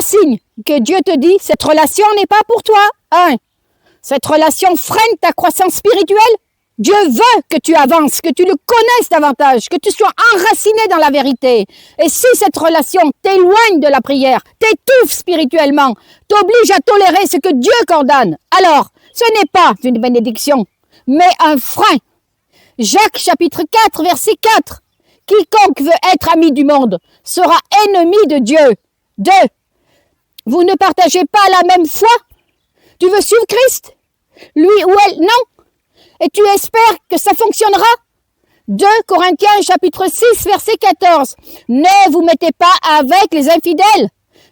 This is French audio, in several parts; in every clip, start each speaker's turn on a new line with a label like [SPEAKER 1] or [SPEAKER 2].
[SPEAKER 1] signes que Dieu te dit, cette relation n'est pas pour toi. 1. Cette relation freine ta croissance spirituelle. Dieu veut que tu avances, que tu le connaisses davantage, que tu sois enraciné dans la vérité. Et si cette relation t'éloigne de la prière, t'étouffe spirituellement, t'oblige à tolérer ce que Dieu condamne, alors ce n'est pas une bénédiction, mais un frein. Jacques chapitre 4, verset 4. Quiconque veut être ami du monde sera ennemi de Dieu. 2. Vous ne partagez pas la même foi? Tu veux suivre Christ? Lui ou elle, non? Et tu espères que ça fonctionnera? 2 Corinthiens chapitre 6, verset 14. Ne vous mettez pas avec les infidèles.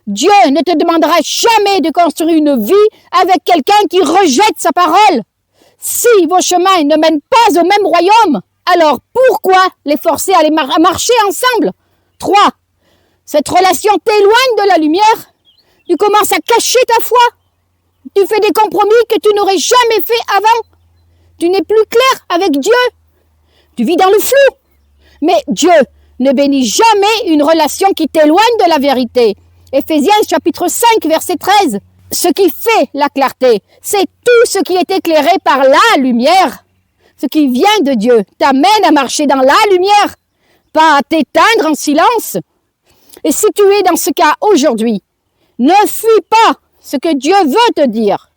[SPEAKER 1] Dieu ne te demandera jamais de construire une vie avec quelqu'un qui rejette sa parole. Si vos chemins ne mènent pas au même royaume, alors pourquoi les forcer à marcher ensemble? 3. Cette relation t'éloigne de la lumière. Tu commences à cacher ta foi. Tu fais des compromis que tu n'aurais jamais fait avant. Tu n'es plus clair avec Dieu. Tu vis dans le flou. Mais Dieu ne bénit jamais une relation qui t'éloigne de la vérité. Éphésiens chapitre 5, verset 13. Ce qui fait la clarté, c'est tout ce qui est éclairé par la lumière. Ce qui vient de Dieu t'amène à marcher dans la lumière, pas à t'éteindre en silence. Et si tu es dans ce cas aujourd'hui, ne fuis pas ce que Dieu veut te dire.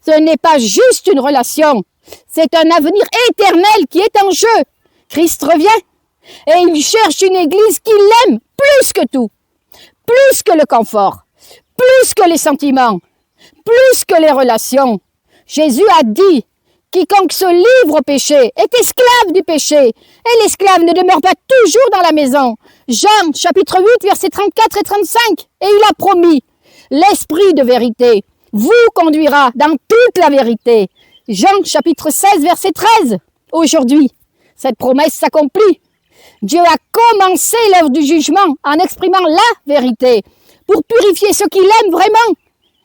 [SPEAKER 1] Ce n'est pas juste une relation, c'est un avenir éternel qui est en jeu. Christ revient et il cherche une église qui l'aime plus que tout, plus que le confort, plus que les sentiments, plus que les relations. Jésus a dit, quiconque se livre au péché est esclave du péché, et l'esclave ne demeure pas toujours dans la maison. Jean chapitre 8, versets 34 et 35, et il a promis, l'esprit de vérité vous conduira dans toute la vérité. Jean chapitre 16, verset 13. Aujourd'hui, cette promesse s'accomplit. Dieu a commencé l'œuvre du jugement en exprimant la vérité pour purifier ceux qui l'aiment vraiment.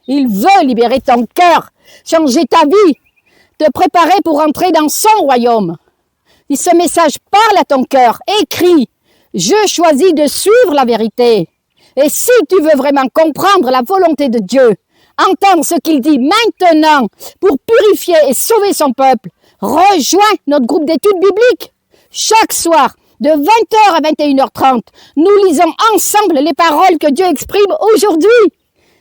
[SPEAKER 1] Il veut libérer ton cœur, changer ta vie, te préparer pour entrer dans son royaume. Si ce message parle à ton cœur, écris « Je choisis de suivre la vérité ». Et si tu veux vraiment comprendre la volonté de Dieu, entendre ce qu'il dit maintenant pour purifier et sauver son peuple, rejoins notre groupe d'études bibliques. Chaque soir, de 20h à 21h30, nous lisons ensemble les paroles que Dieu exprime aujourd'hui.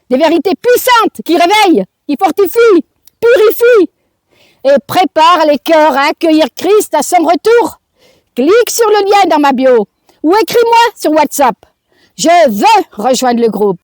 [SPEAKER 1] Des vérités puissantes qui réveillent, qui fortifient, purifient et préparent les cœurs à accueillir Christ à son retour. Clique sur le lien dans ma bio ou écris-moi sur WhatsApp. Je veux rejoindre le groupe.